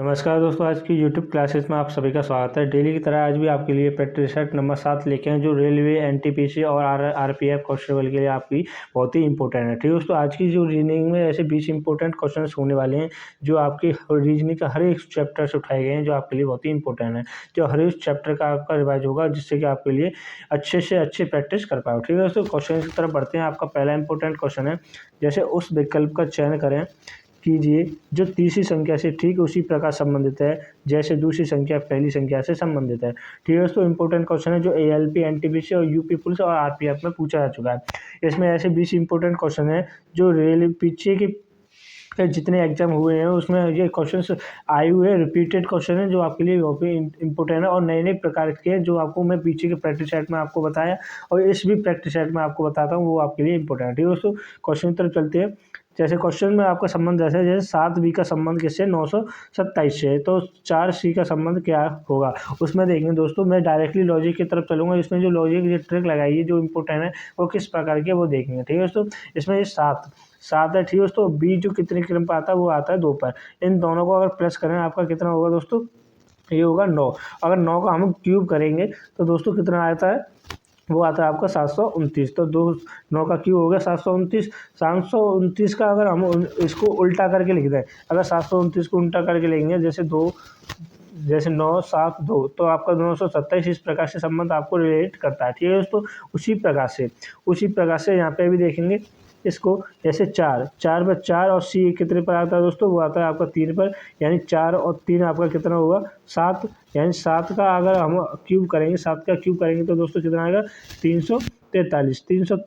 नमस्कार दोस्तों, आज की यूट्यूब क्लासेस में आप सभी का स्वागत है। डेली की तरह आज भी आपके लिए प्रैक्टिस सेट नंबर 7 लेके हैं, जो रेलवे, एनटीपीसी और आरपीएफ कांस्टेबल के लिए आपकी बहुत ही इंपॉर्टेंट है। ठीक है दोस्तों, आज की जो रीजनिंग में ऐसे 20 इंपॉर्टेंट क्वेश्चन होने वाले हैं, जो आपकी रीजनिंग का हर एक चैप्टर से उठाए गए हैं, जो आपके लिए बहुत ही इंपॉर्टेंट है। जो हर एक चैप्टर का आपका रिवाइज होगा, जिससे कि आपके लिए अच्छे से अच्छे प्रैक्टिस कर पाओ। ठीक है दोस्तों, क्वेश्चन की तरफ बढ़ते हैं। आपका पहला इंपॉर्टेंट क्वेश्चन है, जैसे उस विकल्प का चयन करें कीजिए जो तीसरी संख्या से ठीक उसी प्रकार संबंधित है जैसे दूसरी संख्या पहली संख्या से संबंधित है। ठीक है दोस्तों, इंपॉर्टेंट क्वेश्चन है जो एएलपी, एनटीपीसी और यूपी पुलिस और आरपीएफ में पूछा जा चुका है। इसमें ऐसे 20 इंपॉर्टेंट क्वेश्चन है जो रेल पीछे के जितने एग्जाम हुए हैं उसमें ये क्वेश्चन आए हुए हैं। रिपीटेड क्वेश्चन है जो आपके लिए बहुत ही इंपॉर्टेंट है और नए नए प्रकार के हैं, जो आपको मैं पीछे के प्रैक्टिस सेट में आपको बताया और इस भी प्रैक्टिस सेट में आपको बताता हूँ, वो आपके लिए इंपॉर्टेंट है। ठीक है दोस्तों, क्वेश्चन की तरफ चलते हैं। जैसे क्वेश्चन में आपका संबंध ऐसा है, जैसे 7B का संबंध किससे 927 से है, तो 4C का संबंध क्या होगा उसमें देखेंगे। दोस्तों मैं डायरेक्टली लॉजिक की तरफ चलूंगा। इसमें जो लॉजिक ये ट्रिक लगाई है जो इंपॉर्टेंट है वो किस प्रकार की है वो देखेंगे। ठीक है दोस्तों, इसमें ये 7 है। ठीक है दोस्तों, B जो कितने क्रम पर आता है वो आता है 2 पर। इन दोनों को अगर प्लस करें आपका कितना होगा दोस्तों, ये होगा 9। अगर 9 का हम क्यूब करेंगे तो दोस्तों कितना आता है, वो आता है आपका 729। तो 9 का क्यूब हो गया 729। 729 का अगर हम इसको उल्टा करके लिख दें, अगर 729 को उल्टा करके लिखेंगे जैसे 9 7 2, तो आपका 927 इस प्रकार से संबंध आपको रिलेट करता है। ठीक है दोस्तों, उसी प्रकार से यहाँ पे भी देखेंगे इसको। जैसे 4 पर 4 और C कितने पर आता है दोस्तों, वो आता है आपका 3 पर। यानी 4 और 3 आपका कितना होगा 7। यानी 7 का अगर हम क्यूब करेंगे, 7 का क्यूब करेंगे तो दोस्तों कितना आएगा 343 और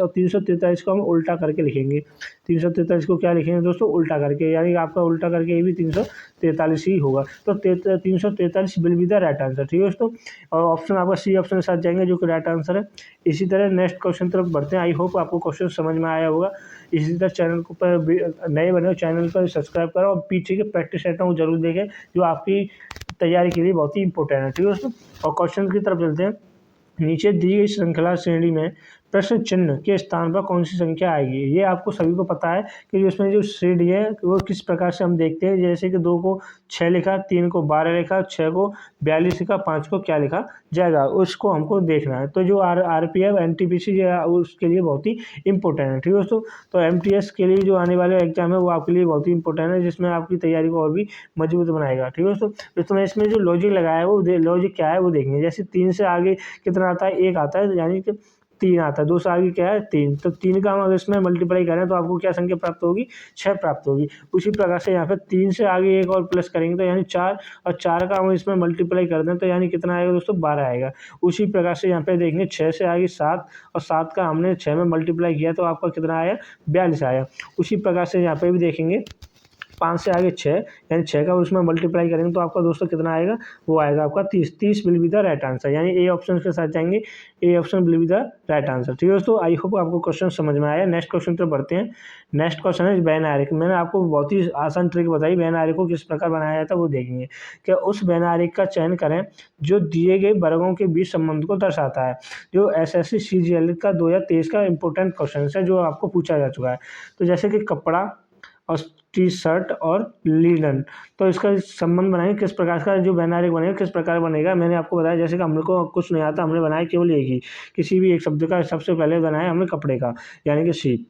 343 को हम उल्टा करके लिखेंगे। 343 को क्या लिखेंगे दोस्तों, उल्टा करके, यानी आपका उल्टा करके ये भी 343 ही होगा। तो 343 will be the right answer. ठीक है दोस्तों, और ऑप्शन आपका C ऑप्शन के साथ जाएंगे जो कि राइट आंसर है। इसी तरह नेक्स्ट क्वेश्चन तरफ बढ़ते हैं। आई होप आपको क्वेश्चन समझ में आया होगा। इसी तरह चैनल को पर नए बने हो चैनल पर सब्सक्राइब करो और पीछे के प्रैक्टिस सेट को जरूर देखें, जो आपकी तैयारी के लिए बहुत ही इंपॉर्टेंट है। ठीक है दोस्तों, और क्वेश्चन की तरफ चलते हैं। नीचे दी गई श्रृंखला श्रेणी में प्रश्न चिन्ह के स्थान पर कौन सी संख्या आएगी। ये आपको सभी को पता है कि जो इसमें जो श्रेणी है वो किस प्रकार से हम देखते हैं। जैसे कि 2 को 6 लिखा, 3 को 12 लिखा, 6 को 42 लिखा, 5 को क्या लिखा जाएगा, उसको हमको देखना है। तो जो आरपीएफ एनटीपीसी उसके लिए बहुत ही इंपॉर्टेंट है। ठीक है दोस्तों, तो एमटीएस के लिए जो आने वाले एग्जाम है वो आपके लिए बहुत ही इंपॉर्टेंट है, जिसमें आपकी तैयारी को और भी मजबूत बनाएगा। ठीक है दोस्तों, तो मैं इसमें जो लॉजिक लगाया है वो लॉजिक क्या है वो देखेंगे। जैसे 3 से आगे कितना आता है, 1 आता है, यानी कि 3 आता है। 2 से आगे क्या है 3, तो 3 का हम अगर इसमें मल्टीप्लाई करें तो आपको क्या संख्या प्राप्त होगी, 6 प्राप्त होगी। उसी प्रकार से यहाँ पे 3 से आगे एक और प्लस करेंगे तो यानी 4, और 4 का हम इसमें मल्टीप्लाई कर दें तो यानी कितना आएगा दोस्तों, 12 आएगा। उसी प्रकार से यहाँ पे देखेंगे 6 से आगे 7, और 7 का हमने 6 में मल्टीप्लाई किया तो आपका कितना आया, 42 आया। उसी प्रकार से यहाँ पे भी देखेंगे 5 से आगे 6, यानी 6 का उसमें मल्टीप्लाई करेंगे तो आपका दोस्तों कितना आएगा, वो आएगा आपका 30 will be the right answer. यानी ए ऑप्शन के साथ जाएंगे, A option will be the right answer. ठीक है दोस्तों, आई होप आपको क्वेश्चन समझ में आया। नेक्स्ट क्वेश्चन तो बढ़ते हैं। नेक्स्ट क्वेश्चन है बैन आरेख। मैंने आपको बहुत ही आसान ट्रिक बताई, बैन आरेख को किस प्रकार बनाया जाता है वो देखेंगे। क्या उस बैन आरेख का चयन करें जो दिए गए वर्गों के बीच संबंध को दर्शाता है। जो एसएससी सीजीएल का 2023 का इंपॉर्टेंट क्वेश्चन है जो आपको पूछा जा चुका है। तो जैसे कि कपड़ा और टी शर्ट और लिनन, तो इसका संबंध बनाएंगे किस प्रकार का, जो बैन आरेख बनेगा किस प्रकार बनेगा। मैंने आपको बताया जैसे कि हम लोग को कुछ नहीं आता, हमने बनाया केवल एक ही, किसी भी एक शब्द का सबसे पहले बनाया हमने कपड़े का, यानी कि सी।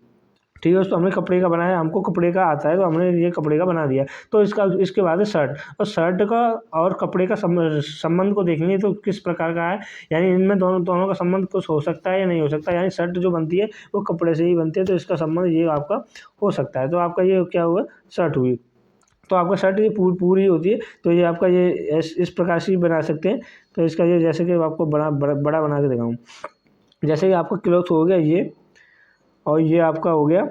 ठीक है दोस्तों, हमने कपड़े का बनाया, हमको कपड़े का आता है तो हमने ये कपड़े का बना दिया। तो इसके बाद है शर्ट, और शर्ट का और कपड़े का संबंध को देखेंगे तो किस प्रकार का है। यानी इनमें दोनों का संबंध कुछ हो सकता है या नहीं हो सकता। यानी शर्ट जो बनती है वो कपड़े से ही बनती है, तो इसका संबंध ये आपका हो सकता है। तो आपका ये क्या हुआ, शर्ट हुई। तो आपका शर्ट ये पूरी होती है, तो ये आपका ये इस प्रकार से बना सकते हैं। तो इसका ये जैसे कि आपको बड़ा बना के दिखाऊँ। जैसे कि आपका क्लॉथ हो गया ये, और ये आपका हो गया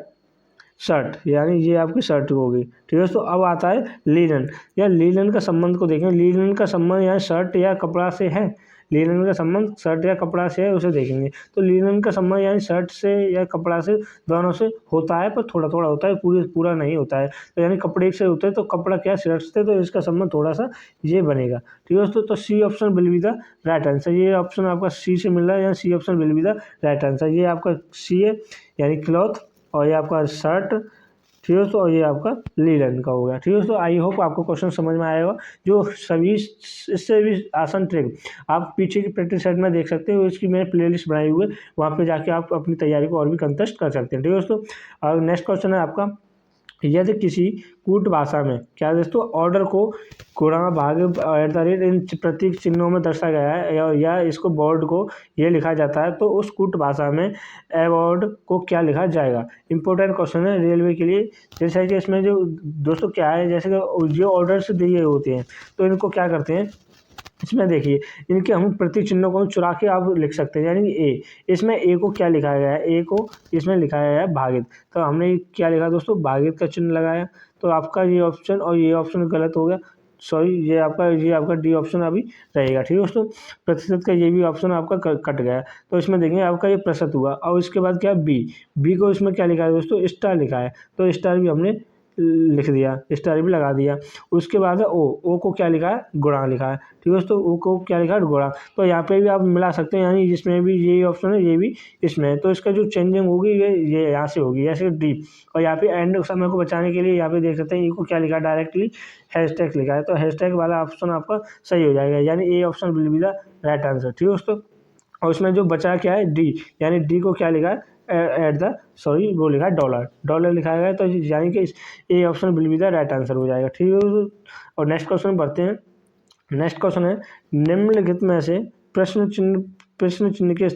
शर्ट, यानी ये आपकी शर्ट होगी। ठीक है, तो अब आता है लिनन। या लिनन का संबंध को देखें। लिनन का संबंध यहाँ शर्ट या कपड़ा से है, लिनन का संबंध शर्ट या कपड़ा से है, उसे देखेंगे। तो लिनन का संबंध यानी शर्ट से या कपड़ा से, दोनों से होता है, पर थोड़ा थोड़ा होता है, पूरा नहीं होता है। तो यानी कपड़े से होता है तो कपड़ा क्या शर्ट से, तो इसका संबंध थोड़ा सा ये बनेगा। ठीक है दोस्तों, तो C option will be the right answer. ये ऑप्शन आपका सी से मिल रहा है, या C option will be the right answer. ये आपका सी है, यानी क्लॉथ, और ये आपका शर्ट ठीक है दोस्तों, और ये आपका लीलन का हो गया। ठीक है दोस्तों, आई होप आपको क्वेश्चन समझ में आएगा। जो सभी इससे भी आसान ट्रिक आप पीछे की प्रैक्टिस सेट में देख सकते हो, इसकी मैंने प्लेलिस्ट बनाई हुई है, वहाँ पे जाके आप अपनी तैयारी को और भी कंटेस्ट कर सकते हैं। ठीक है दोस्तों, और नेक्स्ट क्वेश्चन है आपका, यदि किसी कूट भाषा में क्या है दोस्तों, ऑर्डर को गुणा भाग @ इन प्रतीक चिन्हों में दर्शाया गया है, या इसको बोर्ड को ये लिखा जाता है, तो उस कूट भाषा में अवार्ड को क्या लिखा जाएगा। इंपॉर्टेंट क्वेश्चन है रेलवे के लिए। जैसे कि इसमें जो दोस्तों क्या है, जैसे कि जो ऑर्डर्स दिए होते हैं तो इनको क्या करते हैं, इसमें देखिए इनके हम प्रतीक चिन्हों को चुरा के आप लिख सकते हैं। यानी कि ए, इसमें ए को क्या लिखाया गया है, ए को इसमें लिखाया गया है भागित, तो हमने क्या लिखा दोस्तों, भागित का चिन्ह लगाया। तो आपका ये ऑप्शन और ये ऑप्शन गलत हो गया, सॉरी, ये आपका डी ऑप्शन अभी रहेगा। ठीक है दोस्तों, प्रतिशत का ये भी ऑप्शन आपका कट गया। तो इसमें देखेंगे आपका ये प्रतिशत हुआ, और इसके बाद क्या बी को इसमें क्या लिखा है दोस्तों, स्टार लिखा है, तो स्टार भी हमने लिख दिया, स्टार भी लगा दिया। उसके बाद है ओ को क्या लिखा है, गुणा लिखा है। ठीक है दोस्तों, ओ को क्या लिखा है, गुणा। तो यहाँ पे भी आप मिला सकते हैं, यानी जिसमें भी ये ऑप्शन है ये भी इसमें है, तो इसका जो चेंजिंग होगी ये यहाँ से होगी, जैसे डी। और यहाँ पे एंड समय को बचाने के लिए यहाँ पे देख सकते हैं, ई को क्या लिखा है, डायरेक्टली हैशटैग लिखा है, तो हैशटैग वाला ऑप्शन आपका सही हो जाएगा, यानी A option will be the right answer. ठीक है दोस्तों, और उसमें जो बचा क्या है, डी, यानी डी को क्या लिखा है, वो लिखा है डॉलर लिखा है, तो यानी कि A option will be the right answer हो जाएगा। ठीक है, और नेक्स्ट क्वेश्चन बढ़ते हैं। नेक्स्ट क्वेश्चन है, निम्नलिखित में से प्रश्न चिन्ह के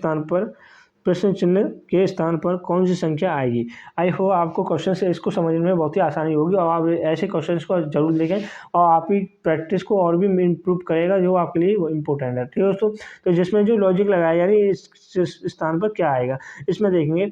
स्थान पर कौन सी संख्या आएगी। आई होप आपको क्वेश्चन से इसको समझने में बहुत ही आसानी होगी, और आप ऐसे क्वेश्चंस को जरूर देखें, और आपकी प्रैक्टिस को और भी इम्प्रूव करेगा, जो आपके लिए इम्पोर्टेंट है। ठीक है दोस्तों, तो जिसमें जो लॉजिक लगाया, यानी इस स्थान पर क्या आएगा, इसमें देखेंगे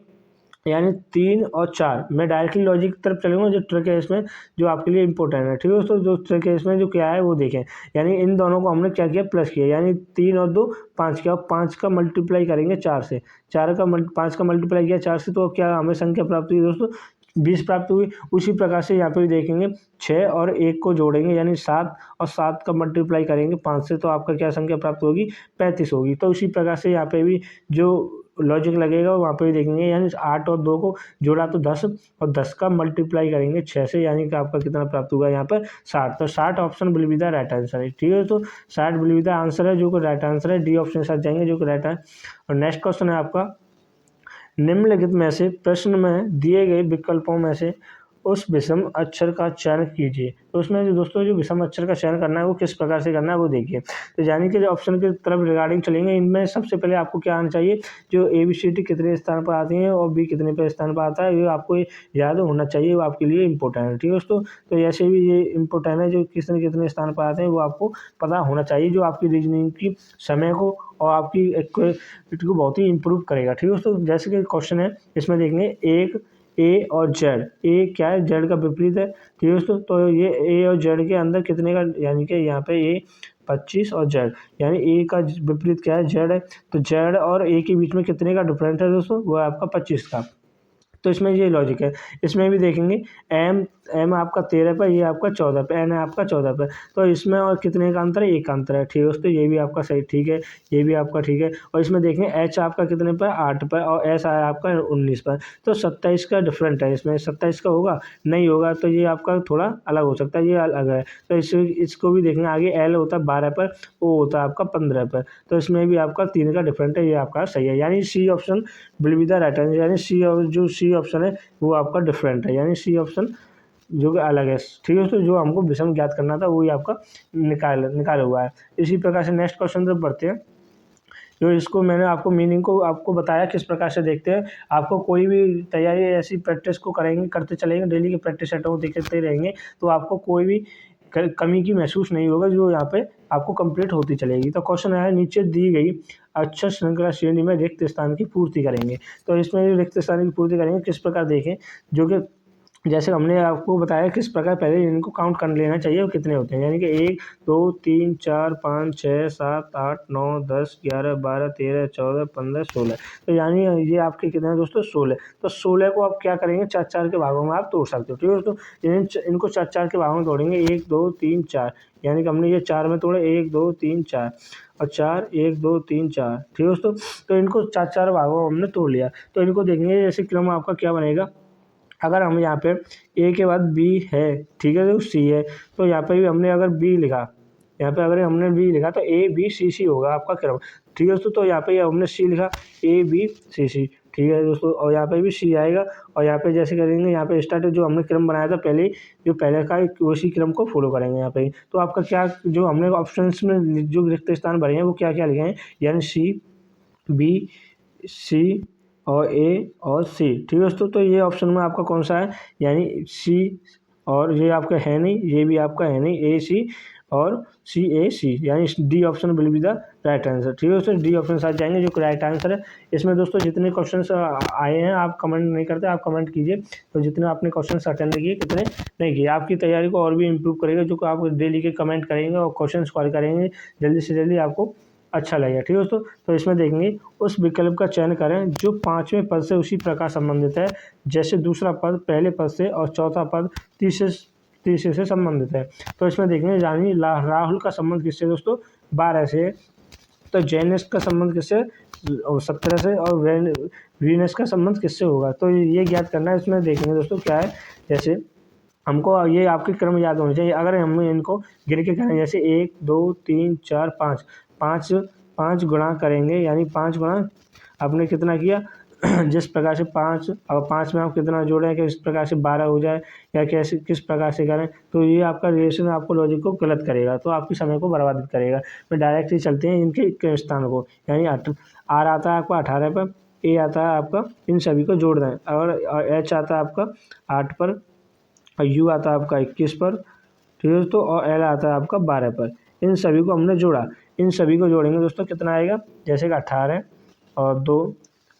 यानी 3 और 4, मैं डायरेक्टली लॉजिक की तरफ चलूँगा। जो ट्रिक है इसमें जो आपके लिए इंपॉर्टेंट है। ठीक है दोस्तों, जो ट्रिक है इसमें जो क्या है वो देखें, यानी इन दोनों को हमने क्या किया, प्लस किया, यानी 3 और 2 5 किया, 5 का मल्टीप्लाई करेंगे 4 से, 5 का मल्टीप्लाई किया 4 से, तो क्या हमें संख्या प्राप्त हुई दोस्तों, 20 प्राप्त हुई। उसी प्रकार से यहाँ पे भी देखेंगे 6 और 1 को जोड़ेंगे, यानी 7, और 7 का मल्टीप्लाई करेंगे 5 से, तो आपका क्या संख्या प्राप्त होगी, 35 होगी। तो उसी प्रकार से यहाँ पे भी जो लॉजिक लगेगा वहाँ पे भी देखेंगे, यानी 8 और 2 को जोड़ा तो 10, और 10 का मल्टीप्लाई करेंगे 6 से, यानी कि आपका कितना प्राप्त होगा यहाँ पर 60। तो 60 option will be the right answer है। ठीक है, तो 60 विल बी द आंसर है, जो कि राइट आंसर है, डी ऑप्शन के साथ जाएंगे, जो कि राइट है। और नेक्स्ट क्वेश्चन है आपका, निम्नलिखित में से प्रश्न में दिए गए विकल्पों में से उस विषम अक्षर का चयन कीजिए। तो उसमें जो दोस्तों जो विषम अक्षर का चयन करना है वो किस प्रकार से करना है वो देखिए। तो यानी कि जो ऑप्शन की तरफ रिगार्डिंग चलेंगे, इनमें सबसे पहले आपको क्या आना चाहिए, जो ABCD कितने स्थान पर आती हैं और B कितने पे स्थान पर आता है, ये आपको याद होना चाहिए, वो आपके लिए इंपॉर्टेंट है। ठीक है दोस्तों, तो ऐसे भी ये इंपॉर्टेंट है, जो कितने कितने स्थान पर आते हैं वो आपको पता होना चाहिए, जो आपकी रीजनिंग की समय को और आपकी एक्यूरेसिटी को बहुत ही इंप्रूव करेगा। ठीक है दोस्तों, जैसे कि क्वेश्चन है इसमें देखेंगे एक ए और जेड, ए क्या है, जेड का विपरीत है। ठीक है दोस्तों, तो ये ए और जेड के अंदर कितने का, यानी कि यहाँ पे ए 25 और जेड, यानी ए का विपरीत क्या है, जेड है, तो जेड और ए के बीच में कितने का डिफरेंस है दोस्तों, वो है आपका 25 का। तो इसमें ये लॉजिक है। इसमें भी देखेंगे एम आपका 13 पर, ये आपका 14 पर, एन है आपका 14 पर, तो इसमें और कितने का अंतर है, एक का अंतर है। ठीक है दोस्तों, ये भी आपका सही ठीक है, ये भी आपका ठीक है। और इसमें देखेंगे एच आपका कितने पर, 8 पर, और एस आया आपका 19 पर, तो 27 का डिफरेंट है। इसमें 27 का होगा नहीं होगा, तो ये आपका थोड़ा अलग हो सकता है, ये अलग है। तो इसको भी देखेंगे आगे, एल होता है 12 पर, ओ होता है आपका 15 पर, तो इसमें भी आपका 3 का डिफरेंट है, ये आपका सही है, यानी C option will be the right answer, यानी सी ऑप्शन है वो आपका डिफरेंट है, यानी सी ऑप्शन जो कि अलग है। ठीक है, तो जो हमको विषम ज्ञात करना था वही आपका निकाल हुआ है। इसी प्रकार से नेक्स्ट क्वेश्चन तक बढ़ते हैं। जो इसको मैंने आपको मीनिंग को आपको बताया किस प्रकार से देखते हैं। आपको कोई भी तैयारी ऐसी प्रैक्टिस को करेंगे, करते चलेंगे, डेली की प्रैक्टिस सेट को देखते रहेंगे, तो आपको कोई भी कमी की महसूस नहीं होगा, जो यहाँ पे आपको कंप्लीट होती चलेगी। तो क्वेश्चन है, नीचे दी गई अक्षर श्रृंखला श्रेणी में रिक्त स्थान की पूर्ति करेंगे। तो इसमें रिक्त स्थान की पूर्ति करेंगे किस प्रकार देखें, जो कि जैसे हमने आपको बताया किस प्रकार पहले इनको काउंट कर लेना चाहिए और कितने होते हैं, यानी कि 1 2 3 4 5 6 7 8 9 10 11 12 13 14 15 16, तो यानी ये आपके कितने हैं दोस्तों, 16। तो 16 को आप क्या करेंगे, 4-4 के भागों में आप तोड़ सकते हो। ठीक है दोस्तों, इनको 4-4 के भागों में तोड़ेंगे, 1 2 3 4, यानी कि हमने ये 4 में तोड़े, 1 2 3 4 और 4 1 2 3 4। ठीक है दोस्तों, तो इनको 4-4 भागों में हमने तोड़ लिया। तो इनको देखेंगे जैसे क्रम आपका क्या बनेगा, अगर हम यहाँ पे ए के बाद बी है, ठीक है, तो सी है, तो यहाँ पे भी हमने अगर बी लिखा, यहाँ पे अगर हमने बी लिखा तो ए बी सी सी होगा आपका क्रम, ठीक है दोस्तों। तो यहाँ पे हमने सी लिखा, ए बी सी सी, ठीक है दोस्तों, और यहाँ पे भी सी आएगा। और यहाँ पे जैसे करेंगे, यहाँ पे स्टार्ट जो हमने क्रम बनाया था पहले, जो पहले का उसी क्रम को फॉलो करेंगे यहाँ पे। तो आपका क्या, जो हमने ऑप्शंस में जो रिक्त स्थान भरे हैं वो क्या क्या लिखे हैं, यानी सी, बी, सी और ए और सी, ठीक है दोस्तों। तो ये ऑप्शन में आपका कौन सा है, यानी सी, और ये आपका है नहीं, ये भी आपका है नहीं, ए सी और सी ए सी, यानी D option will be the right answer, ठीक है दोस्तों। डी ऑप्शन साथ जाएंगे जो राइट आंसर है। इसमें दोस्तों जितने क्वेश्चन आए हैं, आप कमेंट नहीं करते, आप कमेंट कीजिए, तो जितने आपने क्वेश्चन अटेंड किए कितने नहीं किए, आपकी तैयारी को और भी इम्प्रूव करेगा। जो आप डेली के कमेंट करेंगे और क्वेश्चन सॉल्व करेंगे, जल्दी से जल्दी आपको अच्छा लगेगा, ठीक है दोस्तों। तो इसमें देखेंगे उस विकल्प का चयन करें जो पांचवें पद से उसी प्रकार संबंधित है, जैसे दूसरा पद पहले पद से और चौथा पद तीसरे से संबंधित है। तो इसमें देखेंगे, यानी राहुल का संबंध किससे दोस्तों, 12 से, तो जैनेस का संबंध किससे, 17 से, और वीनस का संबंध किससे होगा, तो ये ज्ञात करना है। इसमें देखेंगे दोस्तों क्या है, जैसे हमको ये आपके क्रम याद होने चाहिए। अगर हम इनको गिर के करें, जैसे 1 2 3 4 5, 5 गुणा करेंगे, यानी 5 गुणा आपने कितना किया जिस प्रकार से 5 और 5 में आप कितना जोड़ें कि इस प्रकार से 12 हो जाए, या कैसे किस प्रकार से करें, तो ये आपका रिलेशन आपको लॉजिक को गलत करेगा, तो आपके समय को बर्बादित करेगा। मैं डायरेक्ट ही चलते हैं इनके स्थान को, यानी आर आता है आपका 18 पर, ए आता है आपका, इन सभी को जोड़ दें, और एच आता है आपका 8 पर, और यू आता है आपका 21 पर, ठीक है दोस्तों, और एल आता है आपका 12 पर। इन सभी को हमने जोड़ा, इन सभी को जोड़ेंगे दोस्तों, कितना आएगा, जैसे कि 18 और 2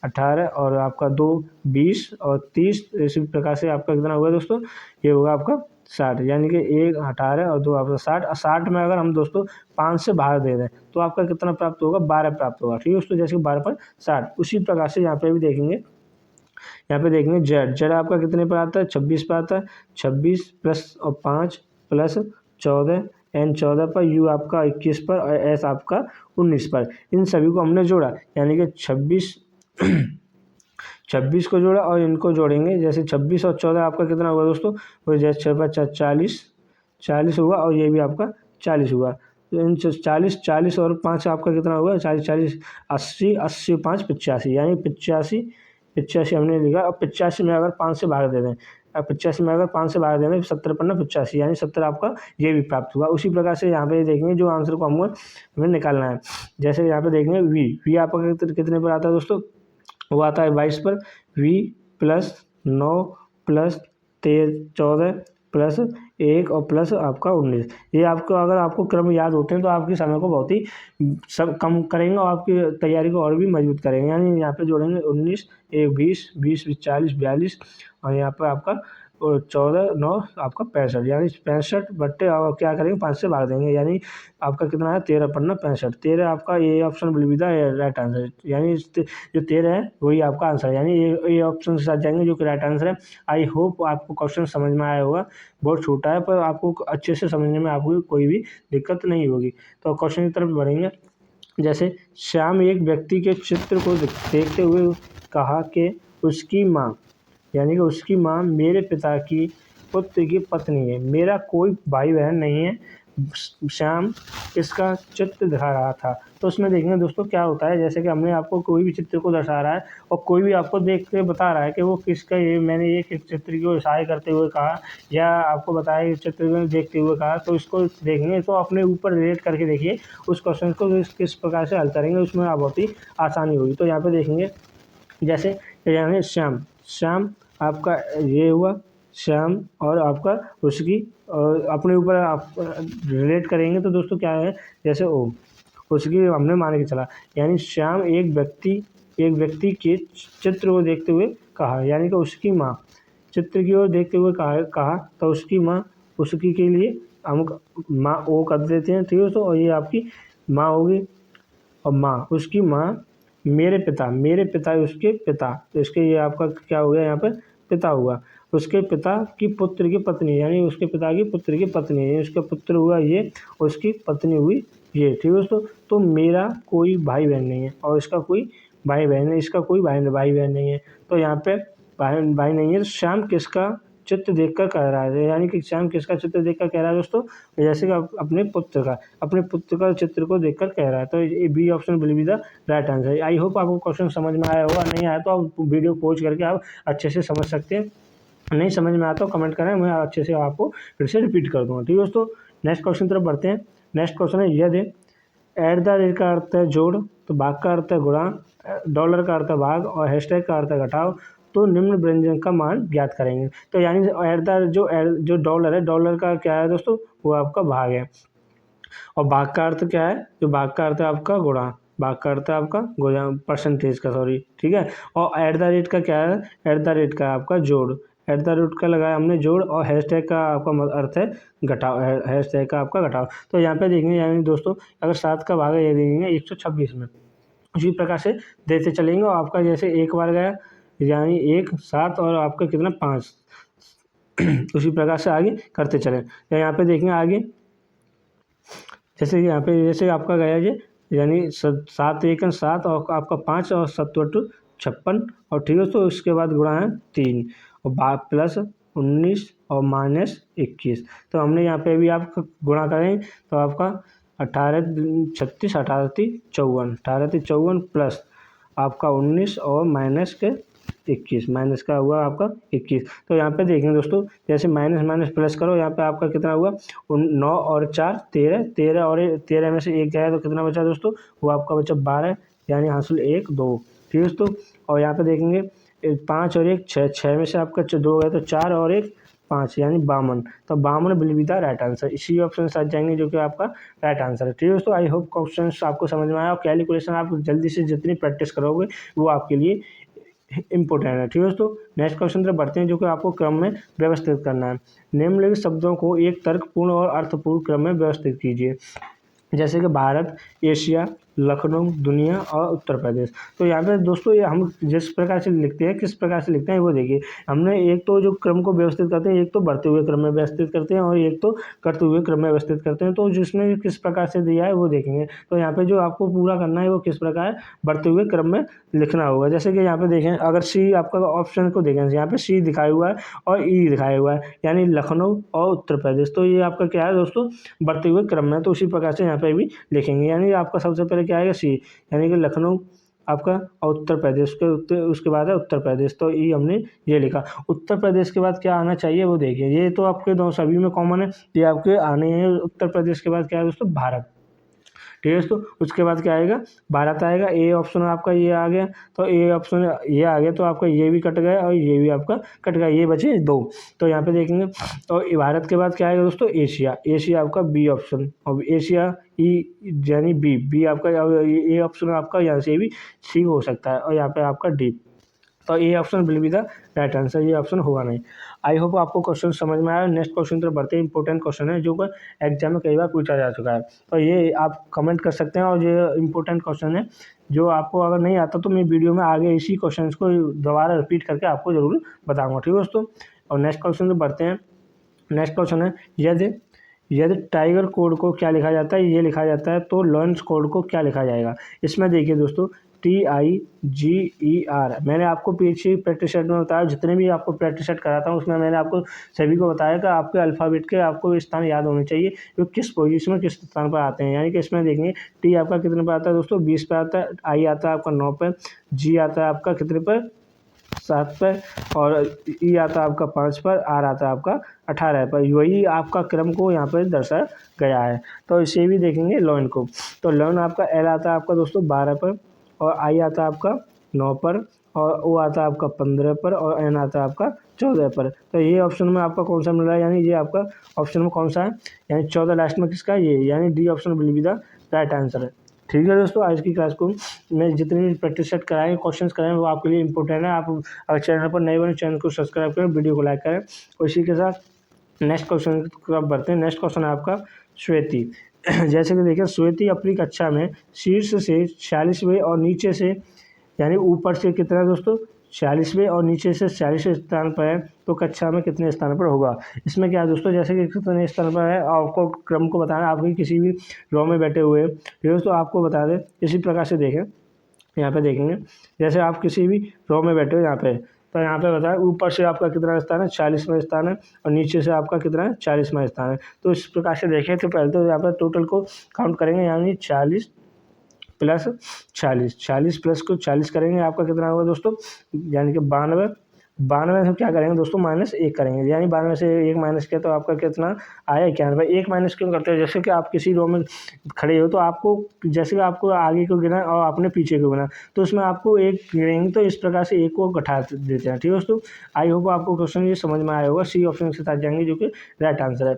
18 और आपका 2 20 और 30, इसी प्रकार से आपका कितना हुआ दोस्तों, ये होगा आपका 60, यानी कि 1 18 और 2 आपका 60, और 60 में अगर हम दोस्तों 5 से भाग दे दें तो आपका कितना प्राप्त होगा, 12 प्राप्त होगा, ठीक है दोस्तों। जैसे 12 पर 60, उसी प्रकार से यहाँ पे भी देखेंगे, यहाँ पे देखेंगे जेड आपका कितने पर आता है, 26 पर आता है, 26 प्लस और 5 प्लस 14, एन 14 पर, यू आपका 21 पर, और एस आपका 19 पर। इन सभी को हमने जोड़ा, यानी कि 26 को जोड़ा, और इनको जोड़ेंगे, जैसे 26 और 14 आपका कितना हुआ दोस्तों, वो जैसे 6 पर 40 हुआ, और ये भी आपका 40 हुआ। तो इन 40 और 5 आपका कितना हुआ, 40 80 5 85, यानी 85 हमने लिखा। और 85 में अगर 5 से भाग दे दें, 85 में अगर 5 से भाग दे दें, 70 पर ना 85, यानी 70 आपका ये भी प्राप्त हुआ। उसी प्रकार से यहाँ पे देखेंगे जो आंसर को हमें निकालना है, जैसे यहाँ पे देखेंगे वी आपका कितने पर आता है दोस्तों, वो आता है 22 पर, वी प्लस 9 प्लस 14 प्लस 1 और प्लस आपका 19। ये आपको, अगर आपको क्रम याद होते हैं तो आपके समय को बहुत ही सब कम करेंगे और आपकी तैयारी को और भी मजबूत करेंगे। यानी यहाँ पे जोड़ेंगे 19 1 20 20 40 42, और यहाँ पर आपका 14 9 आपका 65, यानी 65 बट्टे, और क्या करेंगे 5 से भाग देंगे, यानी आपका कितना है 13 पन्ना 65, 13 आपका ये option will be the right answer, यानी जो 13 है वही आपका आंसर है, यानी ये ऑप्शन के साथ जाएंगे जो कि राइट आंसर है। आई होप आपको क्वेश्चन समझ में आया होगा, बहुत छोटा है पर आपको अच्छे से समझने में आपको कोई भी दिक्कत नहीं होगी। तो क्वेश्चन की तरफ बढ़ेंगे, जैसे श्याम एक व्यक्ति के चित्र को देखते हुए कहा कि उसकी माँ, यानी कि उसकी माँ मेरे पिता की पुत्र की पत्नी है, मेरा कोई भाई बहन नहीं है। श्याम इसका चित्र दिखा रहा था। तो उसमें देखेंगे दोस्तों क्या होता है, जैसे कि हमने आपको कोई भी चित्र को दर्शा रहा है और कोई भी आपको देख के बता रहा है कि वो किसका, ये मैंने ये चित्र को इशारे करते हुए कहा या आपको बताया चित्र को देखते हुए कहा, तो इसको देखेंगे तो अपने ऊपर रिलेट करके देखिए उस क्वेश्चन को किस प्रकार से हल करेंगे, उसमें आप बहुत ही आसानी होगी। तो यहाँ पे देखेंगे, जैसे यानी श्याम आपका ये हुआ श्याम, और आपका उसकी, और अपने ऊपर आप रिलेट करेंगे तो दोस्तों क्या है, जैसे ओ उसकी हमने मान के चला, यानी श्याम एक व्यक्ति के चित्र को देखते हुए कहा, यानी कि उसकी माँ चित्र की ओर देखते हुए कहा, तो उसकी माँ, उसकी के लिए हम माँ ओ कर देते हैं, ठीक है दोस्तों, और ये आपकी माँ होगी, और माँ उसकी माँ मेरे पिता उसके पिता, तो इसके ये आपका क्या हो गया, यहाँ पर पिता हुआ, उसके पिता की पुत्र की पत्नी, यानी उसके पिता की पुत्र की पत्नी, यानी उसका पुत्र हुआ ये, उसकी पत्नी हुई ये, ठीक है दोस्तों। तो मेरा कोई भाई बहन नहीं है, और इसका कोई भाई बहन नहीं है, तो यहाँ पे भाई नहीं है, तो श्याम किसका चित्र देखकर कह रहा है, यानी कि श्याम किसका चित्र देखकर कह रहा है दोस्तों, जैसे कि अपने पुत्र का चित्र को देखकर कह रहा है। तो ये B option will be the right answer. I hope आपको क्वेश्चन समझ में आया होगा, नहीं आया तो आप वीडियो पॉज करके आप अच्छे से समझ सकते हैं, नहीं समझ में आता तो कमेंट करें, मैं अच्छे से आपको फिर से रिपीट कर दूँगा। ठीक है दोस्तों, नेक्स्ट क्वेश्चन तरफ बढ़ते हैं। नेक्स्ट क्वेश्चन है यदि एट द रेट का अर्थ है जोड़, तो भाग का अर्थ है गुणा, डॉलर का अर्थ है भाग और हैशटैग का अर्थ है घटाव, तो निम्न व्यंजन का मान ज्ञात करेंगे। तो यानी एट द जो डॉलर है, डॉलर का क्या है दोस्तों, वो आपका भाग है, और भाग का अर्थ क्या है, जो भाग का अर्थ है आपका गुणा, भाग का अर्थ है आपका गुणा परसेंटेज का, सॉरी, ठीक है। और एट द रेट का क्या है, एट द रेट का आपका जोड़, एट द रेट का लगाया हमने जोड़, और हैशटैग का आपका अर्थ है घटाव, हैशटैग का आपका घटाव। तो यहाँ पे देखेंगे यानी दोस्तों, अगर 7 का भाग ये देखेंगे 126 में, उसी प्रकार से देते चलेंगे, और आपका जैसे एक बार गया यानी 1 7 और आपका कितना 5 उसी प्रकार से आगे करते चलें। तो यहाँ पे देखेंगे आगे, जैसे यहाँ पे जैसे आपका गया ये यानी 7 1 7 और आपका 5 और 7 8 56, और ठीक है, तो इसके बाद गुणा है 3 और प्लस 19 और माइनस 21। तो हमने यहाँ पे भी आप गुणा करें तो आपका 18 36 18 54, 18 54 प्लस आपका 19 और माइनस के 21, माइनस का हुआ आपका 21। तो यहाँ पे देखेंगे दोस्तों, जैसे माइनस माइनस प्लस करो, यहाँ पे आपका कितना हुआ 9 और 4 13, 13 और 13 में से एक गया तो कितना बचा दोस्तों, वो आपका बचा 12, यानी हासिल 1 2, ठीक है दोस्तों। और यहाँ पे देखेंगे 5 और 1 6, 6 में से आपका 2 गया तो 4 और 1 5, यानी 52। तो 52 will be the right answer, इसी ऑप्शन से जाएंगे जो कि आपका राइट आंसर है। ठीक है दोस्तों, आई होप क्वेश्चन आपको समझ में आया, और कैलकुलेशन आप जल्दी से जितनी प्रैक्टिस करोगे वो आपके लिए इम्पोर्टेंट है। ठीक है दोस्तों, नेक्स्ट क्वेश्चन तरफ बढ़ते हैं, जो कि आपको क्रम में व्यवस्थित करना है। निम्नलिखित शब्दों को एक तर्कपूर्ण और अर्थपूर्ण क्रम में व्यवस्थित कीजिए, जैसे कि भारत, एशिया, लखनऊ, दुनिया और उत्तर प्रदेश। तो यहाँ पे दोस्तों ये हम जिस प्रकार से लिखते हैं, किस प्रकार से लिखते हैं वो देखिए, हमने एक तो जो क्रम को व्यवस्थित करते हैं, एक तो बढ़ते हुए क्रम में व्यवस्थित करते हैं और एक तो करते हुए क्रम में व्यवस्थित करते हैं। तो जिसमें किस प्रकार से दिया है वो देखेंगे। तो यहाँ पे जो आपको पूरा करना है वो किस प्रकार बढ़ते हुए क्रम में लिखना होगा। जैसे कि यहाँ पे देखें, अगर सी आपका ऑप्शन को देखें, यहाँ पे सी दिखाया हुआ है और ई दिखाया हुआ है, यानी लखनऊ और उत्तर प्रदेश। तो ये आपका क्या है दोस्तों, बढ़ते हुए क्रम में, तो उसी प्रकार से यहाँ पे भी लिखेंगे। यानी आपका सबसे पहले क्या आएगा सी, यानी कि लखनऊ आपका और उत्तर प्रदेश के उसके बाद है उत्तर प्रदेश। तो ये हमने ये लिखा। उत्तर प्रदेश के बाद क्या आना चाहिए वो देखिए, ये तो आपके दो सभी में कॉमन है, ये आपके आने हैं। उत्तर प्रदेश के बाद क्या है दोस्तों, भारत। ठीक है दोस्तों, उसके बाद क्या आएगा, भारत आएगा। ए ऑप्शन आपका ये आ गया, तो ए ऑप्शन ये आ गया, तो आपका ये भी कट गया और ये भी आपका कट गया, ये बचे 2। तो यहाँ पे देखेंगे, और भारत के बाद क्या आएगा दोस्तों, एशिया। एशिया आपका बी ऑप्शन, और एशिया ई यानी बी आपका, ए ऑप्शन आपका यहाँ से भी सी हो सकता है, और यहाँ पे आपका डी। तो ये option will be the right answer, ये ऑप्शन होगा नहीं। आई होप आपको क्वेश्चन समझ में आया। नेक्स्ट क्वेश्चन तो बढ़ते इंपॉर्टेंट क्वेश्चन है, जो एग्जाम में कई बार पूछा जा चुका है, तो ये आप कमेंट कर सकते हैं, और ये इंपॉर्टेंट क्वेश्चन है, जो आपको अगर नहीं आता तो मैं वीडियो में आगे इसी क्वेश्चन को दोबारा रिपीट करके आपको जरूर बताऊँगा। ठीक है दोस्तों, और नेक्स्ट क्वेश्चन तो बढ़ते हैं। नेक्स्ट क्वेश्चन है, यदि टाइगर कोड को क्या लिखा जाता है, ये लिखा जाता है, तो लॉन्स कोड को क्या लिखा जाएगा। इसमें देखिए दोस्तों, TIGER। मैंने आपको पीछे प्रैक्टिस सेट में बताया, जितने भी आपको प्रैक्टिस सेट कराता हूँ उसमें मैंने आपको सभी को बताया कि आपके अल्फ़ाबेट के आपको स्थान याद होने चाहिए, वो किस पोजीशन में किस स्थान पर आते हैं। यानी कि इसमें देखेंगे, टी आपका कितने पर आता है दोस्तों, 20 पर आता है। आई आता है आपका 9 पर। जी आता है आपका कितने पर, 7 पर। और ई आता है आपका 5 पर। आर आता है आपका 18 पर। वही आपका क्रम को यहाँ पर दर्शाया गया है। तो इसे भी देखेंगे लॉन को, तो लॉन आपका एल आता है आपका दोस्तों 12 पर, और आई आता है आपका 9 पर, और ओ आता है आपका 15 पर, और एन आता है आपका 14 पर। तो ये ऑप्शन में आपका कौन सा मिल रहा है, यानी ये आपका ऑप्शन में कौन सा है, यानी 14 लास्ट में किसका, ये यानी D option will be the right answer है। ठीक है दोस्तों, आज की क्लास को मैं जितने भी प्रैक्टिस सेट कराएँ, क्वेश्चंस कराएँ, वो आपके लिए इंपॉर्टेंट है। आप अगर चैनल पर नए बने, चैनल को सब्सक्राइब करें, वीडियो को लाइक करें। और इसी के साथ नेक्स्ट क्वेश्चन को आप बढ़ते हैं। नेक्स्ट क्वेश्चन है आपका श्वेती। जैसे कि देखिए, श्वेती अपनी कक्षा में शीर्ष से 46वें और नीचे से, यानी ऊपर से कितना दोस्तों, 46वें और नीचे से 46वें स्थान पर है, तो कक्षा में कितने स्थान पर होगा। इसमें क्या है दोस्तों, जैसे कि कितने स्थान पर है, आपको क्रम को बताना, आपकी किसी भी रो में बैठे हुए दोस्तों आपको बता दें। इसी प्रकार से देखें, यहाँ पे देखेंगे, जैसे आप किसी भी रो में बैठे हो यहाँ पे, तो यहाँ पे बताया ऊपर से आपका कितना स्थान है, 40वां स्थान है, और नीचे से आपका कितना है, 40वां स्थान है। तो इस प्रकार से देखें तो पहले तो यहाँ पर टोटल को काउंट करेंगे, यानी 40 प्लस 40, 40 प्लस को 40 करेंगे, आपका कितना होगा दोस्तों, यानी कि 92। 92 से क्या करेंगे दोस्तों, -1 करेंगे, यानी 92 से 1 माइनस किया तो आपका कितना आया, 91। 1 माइनस क्यों करते हैं, जैसे कि आप किसी रो में खड़े हो तो आपको, जैसे कि आपको आगे को गिना और आपने पीछे को गिना, तो उसमें आपको 1 गिनेंगे, तो इस प्रकार से 1 को घटा देते हैं। ठीक है दोस्तों, आई होप आपको क्वेश्चन ये समझ में आया होगा। सी ऑप्शन के साथ जाएंगे जो कि राइट आंसर है।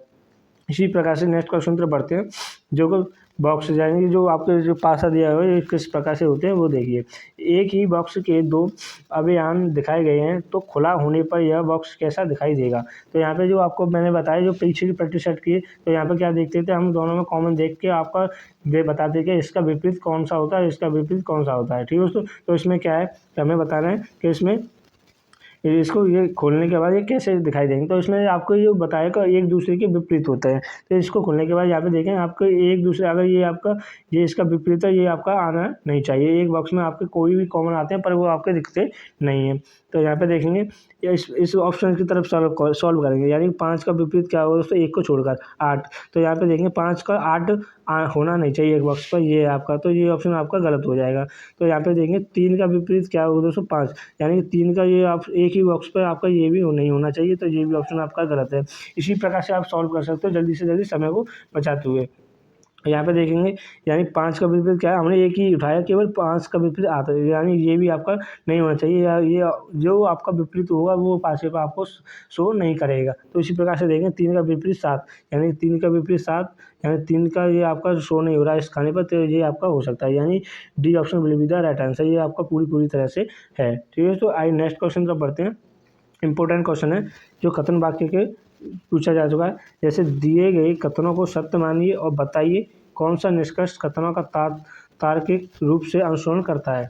इसी प्रकार से नेक्स्ट क्वेश्चन पर बढ़ते हैं, जो कि बॉक्स जाएंगे, जो आपके जो पासा दिया हुआ है ये किस प्रकार से होते हैं वो देखिए। एक ही बॉक्स के 2 अवयव दिखाए गए हैं, तो खुला होने पर यह बॉक्स कैसा दिखाई देगा। तो यहाँ पे जो आपको मैंने बताया, जो पीछे की प्रतिशत की, तो यहाँ पे क्या देखते थे हम, दोनों में कॉमन देख के आपका बताते कि इसका विपरीत कौन सा होता है, इसका विपरीत कौन सा होता है। ठीक है दोस्तों, तो इसमें क्या है कि हमें बताना है कि इसमें इसको ये खोलने के बाद ये कैसे दिखाई देंगे। तो इसमें आपको ये बताएगा एक दूसरे के विपरीत होते हैं। तो इसको खोलने के बाद यहाँ पे देखें आपको एक दूसरे, अगर ये आपका ये इसका विपरीत है, ये आपका आना नहीं चाहिए। एक बॉक्स में आपके कोई भी कॉमन आते हैं पर वो आपके दिखते नहीं है। तो यहाँ पे देखेंगे इस ऑप्शन की तरफ सॉल्व करेंगे, यानी 5 का विपरीत क्या होगा दोस्तों, 1 को छोड़कर 8। तो यहाँ पे देखेंगे 5 का 8 होना नहीं चाहिए एक बॉक्स पर, ये आपका, तो ये ऑप्शन आपका गलत हो जाएगा। तो यहाँ पे देखेंगे 3 का विपरीत क्या होगा दोस्तों, 5, यानी कि 3 का ये आप एक ही बॉक्स पर आपका ये भी नहीं होना चाहिए, तो ये भी ऑप्शन आपका गलत है। इसी प्रकार से आप सॉल्व कर सकते हो जल्दी से जल्दी समय को बचाते हुए। यहाँ पे देखेंगे, यानी 5 का विपरीत क्या है, हमने एक ही उठाया, केवल 5 का विपरीत आता है, यानी ये भी आपका नहीं होना चाहिए, या ये जो आपका विपरीत होगा वो पासे पर आपको शो नहीं करेगा। तो इसी प्रकार से देखें 3 का विपरीत 7, यानी 3 का विपरीत 7, यानी 3 का ये आपका शो नहीं हो रहा है इस खाने पर, तो ये आपका हो सकता है, यानी D option will be the right answer, ये आपका पूरी तरह से है। ठीक है, तो आइए नेक्स्ट क्वेश्चन पर बढ़ते हैं। इंपॉर्टेंट क्वेश्चन है, जो कथन वाक्य के पूछा जा चुका है। जैसे दिए गए कथनों को सत्य मानिए और बताइए कौन सा निष्कर्ष कथनों का तार्किक रूप से अनुसरण करता है।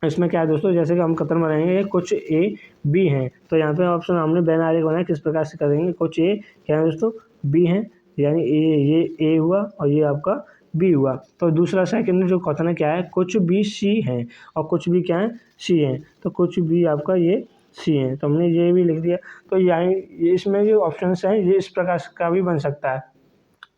इसमें क्या है दोस्तों, जैसे कि हम कथन बनाएंगे कुछ ए बी हैं, तो यहाँ पे ऑप्शन हमने वैन बनाया, किस प्रकार से करेंगे, कुछ ए क्या है दोस्तों, बी हैं, यानी ये ए हुआ और ये आपका बी हुआ। तो दूसरा सेकंड जो कथन है क्या है, कुछ बी सी हैं और कुछ भी क्या है, सी हैं, तो कुछ भी आपका ये सी है, तो हमने ये भी लिख दिया। तो यानी इसमें जो ऑप्शन है ये इस प्रकार का भी बन सकता है।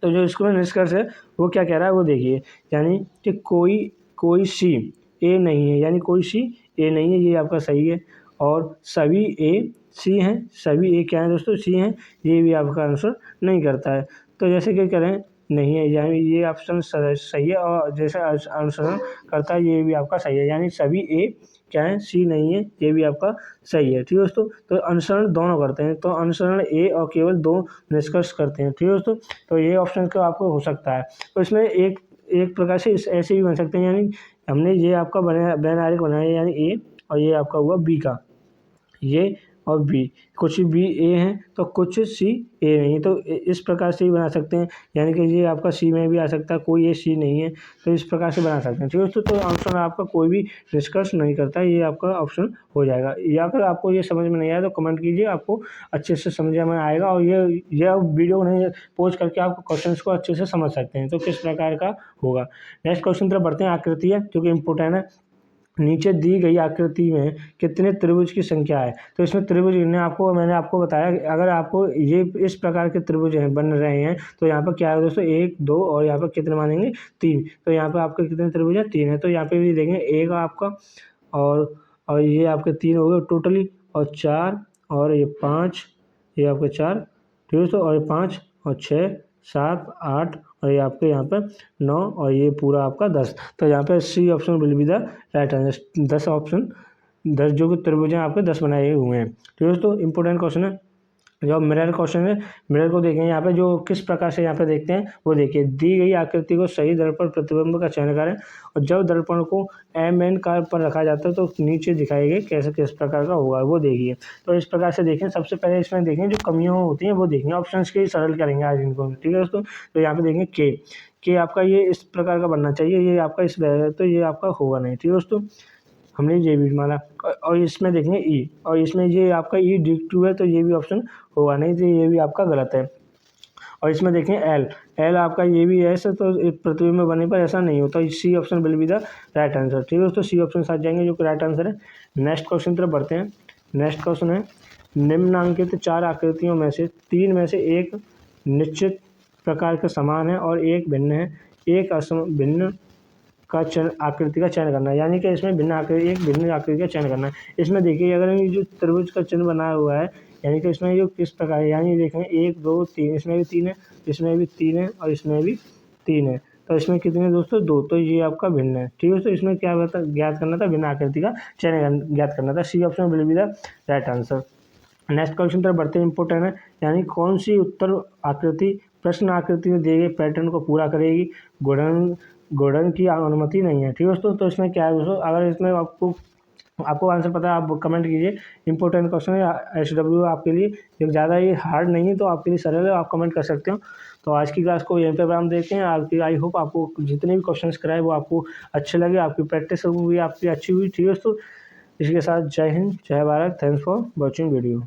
तो जो इसको निष्कर्ष है वो क्या कह रहा है वो देखिए, यानी कि कोई सी ए नहीं है, यानी कोई सी ए नहीं है, ये आपका सही है। और सभी ए सी हैं, सभी ए क्या है दोस्तों, सी हैं, ये भी आपका आंसर नहीं करता है। तो जैसे कि करें नहीं है, यानी ये ऑप्शन सही है, और जैसे अनुसरण करता है ये भी आपका सही है, यानी सभी ए क्या है, सी नहीं है, ये भी आपका सही है। ठीक है दोस्तों, तो अनुसरण दोनों करते हैं, तो अनुसरण ए और केवल 2 निष्कर्ष करते हैं। ठीक है दोस्तों, तो ये ऑप्शन का आपको हो सकता है। तो इसमें एक प्रकार से ऐसे भी बन सकते हैं, यानी हमने ये आपका बनाया, यानी ए और ये आपका हुआ बी का, ये और बी, कुछ बी ए हैं तो कुछ सी ए नहीं, तो इस प्रकार से ही बना सकते हैं, यानी कि ये आपका सी में भी आ सकता है, कोई ए सी नहीं है, तो इस प्रकार से बना सकते हैं। ठीक है दोस्तों, तो ऑप्शन आपका कोई भी निष्कर्ष नहीं करता, ये आपका ऑप्शन हो जाएगा। या अगर आपको ये समझ में नहीं आया तो कमेंट कीजिए, आपको अच्छे से समझ में आएगा, और ये वीडियो नहीं पॉज करके आप क्वेश्चन को अच्छे से समझ सकते हैं, तो किस प्रकार का होगा। नेक्स्ट क्वेश्चन तरफ बढ़ते हैं। आकृति है जो कि इम्पोर्टेंट है, नीचे दी गई आकृति में कितने त्रिभुज की संख्या है। तो इसमें त्रिभुज मैंने आपको बताया, अगर आपको ये इस प्रकार के त्रिभुज बन रहे हैं, तो यहाँ पर क्या है दोस्तों, 1 2 और यहाँ पर कितने मानेंगे, 3। तो यहाँ पर आपके कितने त्रिभुज हैं, 3 है। तो यहाँ पे भी देखेंगे 1 आपका और ये आपके 3 हो गए टोटली, और 4 और ये 5, ये आपके 4, ठीक है दोस्तों, और 5 और 6 7 8 और ये आपके यहाँ पर 9 और ये पूरा आपका 10। तो यहाँ पे C option will be the right answer. 10 option 10 जो कि त्रिभुज हैं आपके 10 बनाए हुए हैं। तो दोस्तों इंपॉर्टेंट क्वेश्चन है। जो मिरर क्वेश्चन है, मिरर को देखें यहाँ पे, जो किस प्रकार से यहाँ पे देखते हैं वो देखिए। दी गई आकृति को सही दर्पण प्रतिबिंब का चयन करें, और जब दर्पण को MN का पर रखा जाता है तो नीचे दिखाई गई कैसे किस प्रकार का होगा वो देखिए। तो इस प्रकार से देखें, सबसे पहले इसमें देखें जो कमियाँ होती हैं वो देखेंगे, ऑप्शन के सरल करेंगे आज इनको, ठीक है दोस्तों। तो यहाँ पे देखेंगे के आपका ये इस प्रकार का बनना चाहिए, ये आपका इस तो ये आपका होगा नहीं, ठीक है दोस्तों, हमने ये भी माना। और इसमें देखेंगे ई, और इसमें ये आपका ई डिक्टू है, तो ये भी ऑप्शन होगा नहीं, तो ये भी आपका गलत है। और इसमें देखें एल आपका ये भी है, तो प्रतिबिंब में बनने पर ऐसा नहीं होता। C option will be the right answer, ठीक है दोस्तों, सी ऑप्शन के साथ जाएंगे जो कि राइट आंसर है। नेक्स्ट क्वेश्चन तरफ बढ़ते हैं। नेक्स्ट क्वेश्चन है, निम्नांकित 4 आकृतियों में से 3 में से एक निश्चित प्रकार के समान है और एक भिन्न है, एक भिन्न का चयन आकृति का चयन करना है। यानी कि इसमें भिन्न आकृति का चयन करना है। इसमें देखिए अगर ये जो त्रिभुज का चिन्ह बनाया हुआ है, यानी कि इसमें जो किस प्रकार है, यानी देखें 1 2 3, इसमें भी 3 है, इसमें भी 3 है और इसमें भी 3 है। तो इसमें कितने दोस्तों 2, तो ये आपका भिन्न है। ठीक है दोस्तों, इसमें क्या ज्ञात करना था, भिन्न आकृति का चयन ज्ञात करना था। C option will be the right answer. Next question तरफ बढ़ते इंपोर्टेंट है, यानी कौन सी उत्तर आकृति प्रश्न आकृति में दिए गए पैटर्न को पूरा करेगी, गुणन की अनुमति नहीं है। ठीक है दोस्तों, तो इसमें क्या है दोस्तों, अगर इसमें आपको आंसर पता है आप कमेंट कीजिए। इंपॉर्टेंट क्वेश्चन है, SW आपके लिए एक ज़्यादा ये हार्ड नहीं है, तो आपके लिए सरल है, आप कमेंट कर सकते हो। तो आज की क्लास को यहीं पर हम देखते हैं। आपकी आई होप आपको जितने भी क्वेश्चंस कराए वो आपको अच्छे लगे, आपकी प्रैक्टिस भी आपकी अच्छी हुई। ठीक है दोस्तों, इसी के साथ जय हिंद, जय Bharat, thanks for watching video.